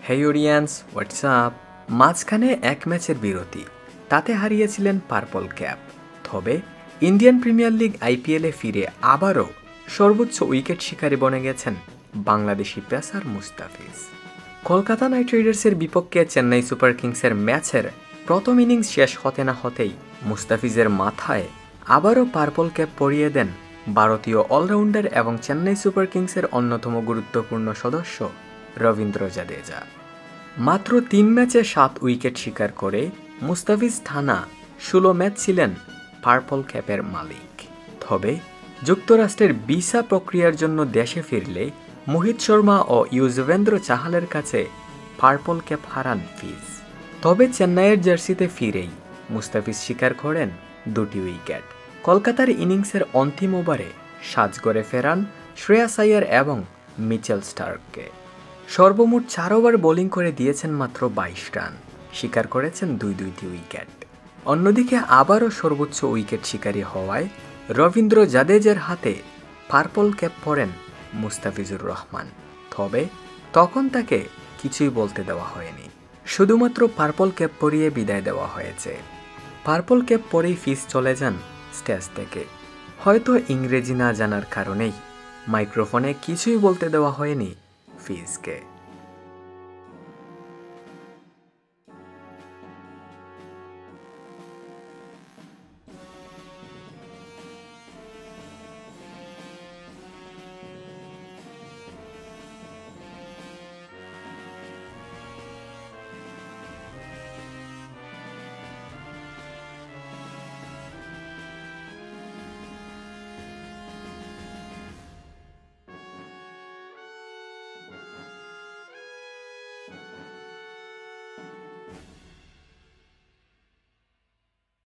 হেই audience, WhatsApp. মাঝখানে এক ম্যাচের বিরতি, তাতে হারিয়েছিলেন পার্পল ক্যাপ। তবে ইন্ডিয়ান প্রিমিয়ার লিগ আইপিএলে ফিরে আবারও সর্বোচ্চ উইকেট শিকারী বনে গেছেন বাংলাদেশি পেসার মুস্তাফিজ। কলকাতা নাইট রাইডার্সের বিপক্ষে চেন্নাই সুপার কিংসের ম্যাচের প্রথম ইনিংস শেষ হতে না হতেই মুস্তাফিজের মাথায় আবারও পার্পল ক্যাপ পরিয়ে দেন ভারতীয় অলরাউন্ডার এবং চেন্নাই সুপার কিংসের অন্যতম গুরুত্বপূর্ণ সদস্য রবীন্দ্র জাদেজা। মাত্র ৩ ম্যাচে ৭ উইকেট শিকার করে মুস্তাফিজ টানা ১৬ ম্যাচ ছিলেন পার্পল ক্যাপের মালিক। তবে যুক্তরাষ্ট্রের ভিসা প্রক্রিয়ার জন্য দেশে ফিরলে মোহিত শর্মা ও ইউজবেন্দ্র চাহালের কাছে পার্পল ক্যাপ হারান ফিজ। তবে চেন্নাইয়ের জার্সিতে ফিরেই মুস্তাফিজ শিকার করেন ২টি উইকেট। কলকাতার ইনিংসের অন্তিম ওভারে সাজঘরে ফেরান শ্রেয়াস আইয়ার এবং মিচেল স্টার্ককে। সর্বমোট ৪ ওভার বোলিং করে দিয়েছেন মাত্র ২২ রান, শিকার করেছেন দুইটি উইকেট। অন্যদিকে আবারও সর্বোচ্চ উইকেট শিকারী হওয়ায় রবীন্দ্র জাদেজার হাতে পার্পল ক্যাপ পড়েন মুস্তাফিজুর রহমান। তবে তখন তাকে কিছুই বলতে দেওয়া হয়নি, শুধুমাত্র পার্পল ক্যাপ পরিয়ে বিদায় দেওয়া হয়েছে। পার্পল ক্যাপ পরেই ফিজ চলে যান স্টেজ থেকে। হয়তো ইংরেজি না জানার কারণেই মাইক্রোফোনে কিছুই বলতে দেওয়া হয়নি ফিজকে।